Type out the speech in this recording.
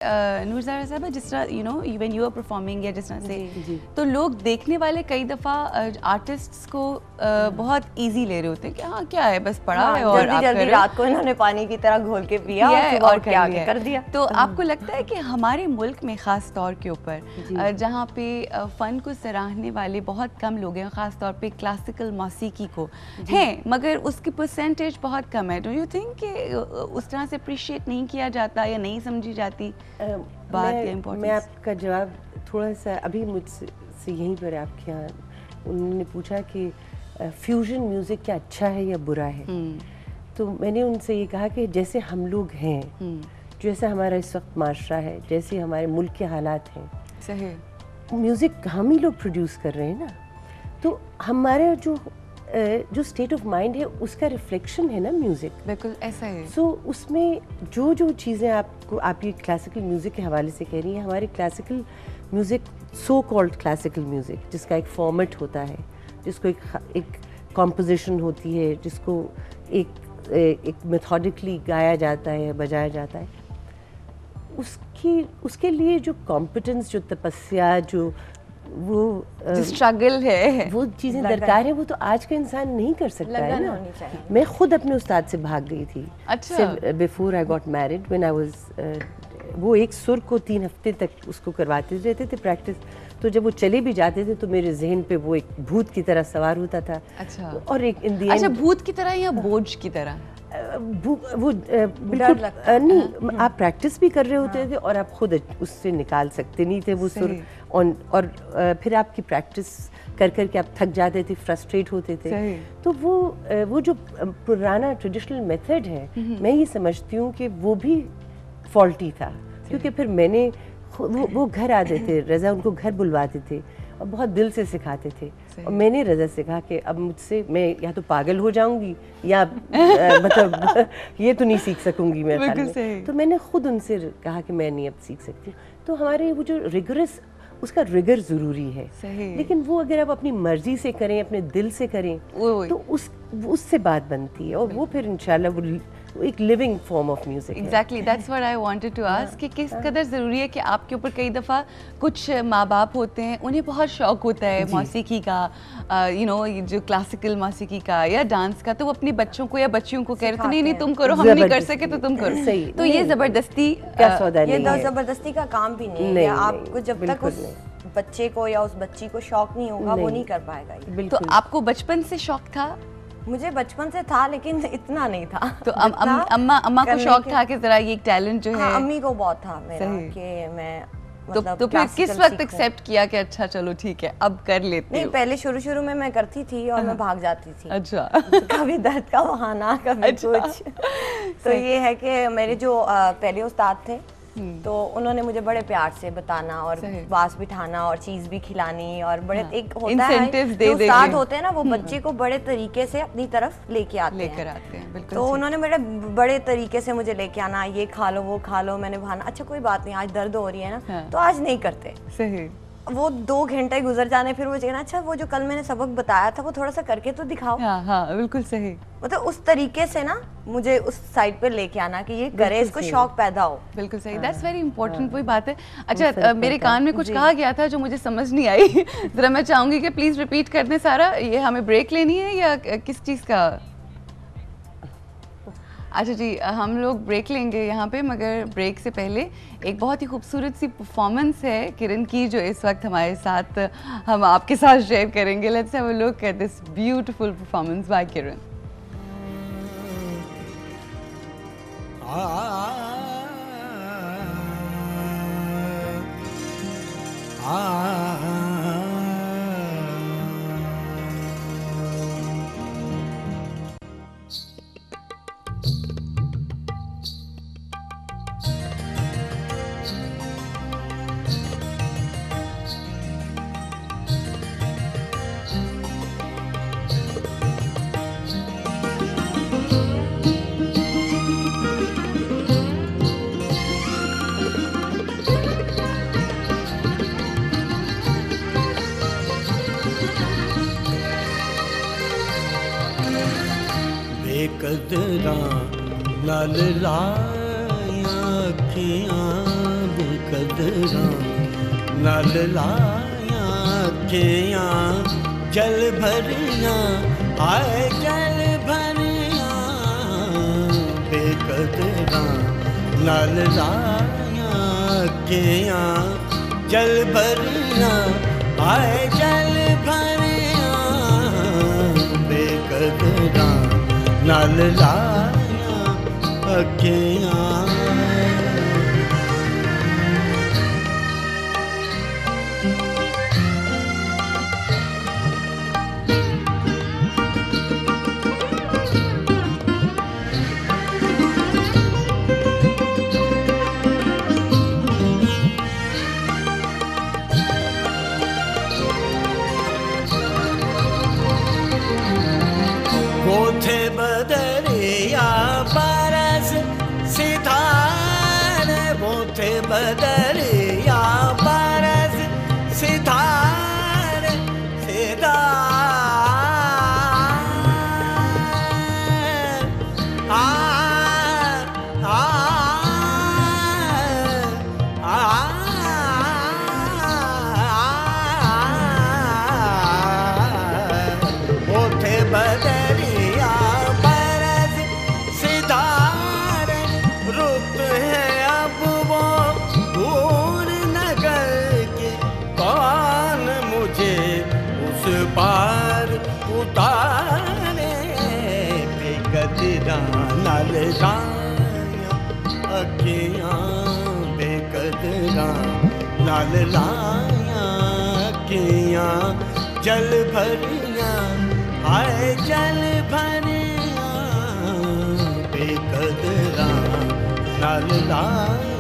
नूरज़ारा साहबा, जिस तरह व्हेन यू आर परफॉर्मिंग या जिस तरह से, तो लोग देखने वाले कई दफ़ा आर्टिस्ट्स को बहुत इजी ले रहे होते हैं कि हाँ क्या है, बस पढ़ा है और जल्दी जल्दी रात को इन्होंने पानी की तरह घोल के पिया और क्या कर दिया। तो आपको लगता है कि हमारे मुल्क में ख़ास तौर के ऊपर जहाँ पे फ़न को सराहने वाले बहुत कम लोग हैं, ख़ास तौर पे क्लासिकल मौसीकी को हैं, मगर उसकी परसेंटेज बहुत कम है। डू यू थिंक कि उस तरह से अप्रिशिएट नहीं किया जाता या नहीं समझी जाती बात या इम्पोर्टेंस? मैं आपका जवाब थोड़ा सा अभी मुझसे यहीं पर आपके यहाँ उन्होंने पूछा कि फ्यूजन म्यूज़िक क्या अच्छा है या बुरा है, तो मैंने उनसे ये कहा कि जैसे हम लोग हैं, जैसा हमारा इस वक्त माशरा है, जैसे हमारे मुल्क के हालात हैं, सही म्यूज़िक हम ही लोग प्रोड्यूस कर रहे हैं ना, तो हमारे जो स्टेट ऑफ माइंड है उसका रिफ्लेक्शन है ना म्यूज़िक। बिल्कुल ऐसा है। सो उसमें जो चीज़ें आप ये क्लासिकल म्यूज़िक के हवाले से कह रही हैं, हमारी classical music, so called classical music, जिसका एक फॉर्मेट होता है, जिसको एक कॉम्पोजिशन होती है, जिसको एक मेथोडिकली गाया जाता है, बजाया जाता है, उसके लिए जो कॉम्पिटेंस, जो तपस्या, जो स्ट्रगल है, वो चीज़ें दरकार है, वो तो आज का इंसान नहीं कर सकता है ना। मैं खुद अपने उस्ताद से भाग गई थी। अच्छा। Before I got married, when I was, वो एक सुर को 3 हफ्ते तक उसको करवाते रहते थे प्रैक्टिस, तो जब वो चले भी जाते थे तो मेरे जहन पे वो एक भूत की तरह सवार होता था। अच्छा। और एक इन दी अच्छा, भूत की तरह या बोझ की तरह? वो बिल्कुल नहीं, आप प्रैक्टिस भी कर रहे होते थे और आप खुद उससे निकाल सकते नहीं थे वो सुर, और फिर आपकी प्रैक्टिस कर करके आप थक जाते थे, फ्रस्ट्रेट होते थे। तो वो जो पुराना ट्रेडिशनल मेथड है, मैं ये समझती हूँ कि वो भी फॉल्टी था, क्योंकि फिर मैंने वो घर आते थे, रज़ा उनको घर बुलवाते थे और बहुत दिल से सिखाते थे, और मैंने रज़ा से कहा कि अब मुझसे, मैं या तो पागल हो जाऊंगी या मतलब ये तो नहीं सीख सकूंगी मैं ख्याल में। तो मैंने खुद उनसे कहा कि मैं नहीं अब सीख सकती। तो हमारे वो जो रिगरस, उसका रिगर ज़रूरी है, लेकिन वो अगर आप अपनी मर्जी से करें, अपने दिल से करें, तो उससे बात बनती है, और वो फिर इंशाल्लाह वो एक living form of music. Exactly, that's what I wanted to ask कि किस कदर ज़रूरी है कि आपके ऊपर कई दफ़ा कुछ माँ बाप होते हैं, उन्हें बहुत शौक होता है मौसीकी का, जो क्लासिकल मौसीकी का या डांस का, तो वो अपने बच्चों को या बच्चियों को कह रहे थे नहीं तुम करो, हम नहीं कर सके तो तुम करो। तो ये ज़बरदस्ती, ये ज़बरदस्ती का काम भी नहीं है। आपको जब तक उस बच्चे को या उस बच्ची को शौक नहीं होगा, वो नहीं कर पाएगा। तो आपको बचपन से शौक था? मुझे बचपन से था, लेकिन इतना नहीं था। तो अम्मा को शौक था कि जरा ये टैलेंट जो है? अम्मी को बहुत था मेरा कि मैं, तो फिर किस वक्त एक्सेप्ट किया कि अच्छा चलो ठीक है अब कर लेते नहीं, पहले शुरू में मैं करती थी और मैं भाग जाती थी। अच्छा। कभी दर्द का बहाना, कभी कुछ। तो ये है कि मेरे जो पहले उस्ताद थे, तो उन्होंने मुझे बड़े प्यार से बताना और पास बिठाना और चीज भी खिलानी, और बड़े एक होता है जो उस्ताद होते हैं ना, वो बच्चे को बड़े तरीके से अपनी तरफ लेके आते हैं। तो उन्होंने मेरे बड़े तरीके से मुझे लेके आना, ये खा लो वो खा लो, मैंने बहाना, अच्छा कोई बात नहीं आज दर्द हो रही है ना, तो आज नहीं करते। सही। वो 2 घंटे गुजर जाने, फिर मुझे कहना अच्छा वो जो कल मैंने सबक बताया था वो थोड़ा सा करके तो दिखाओ। हाँ, बिल्कुल सही। मतलब उस तरीके से ना मुझे उस साइड पे लेके आना कि ये करे, इसको शौक पैदा हो। बिल्कुल सही, दैट्स वेरी इंपॉर्टेंट। वही बात है। अच्छा, मेरे कान में कुछ कहा गया था जो मुझे समझ नहीं आई। जरा मैं चाहूंगी कि प्लीज रिपीट कर दें सारा। ये हमें ब्रेक लेनी है या किस चीज़ का? अच्छा जी, हम लोग ब्रेक लेंगे यहाँ पे, मगर ब्रेक से पहले एक बहुत ही खूबसूरत सी परफॉर्मेंस है किरण की, जो इस वक्त हमारे साथ हम आपके साथ शेयर करेंगे। Let's have a look at this beautiful performance by Kiran. कदरा लाल लाया अखियां बेकदरा नल लाया अखियां जल भरिया आए जल भरिया बेकदरा नल लाया अखियां जल भरिया आए जल भरिया बेकदरा नल लाया अखियां थे बदरिया बरस सितारे वो थे बदरिया बरस सितारे वो थे बदरिया पार उतारे बेकदरा नल लाया अखियां बेकदरा नल लाया अखियां जल भरिया आए जल भरिया बेकदरा नल लाया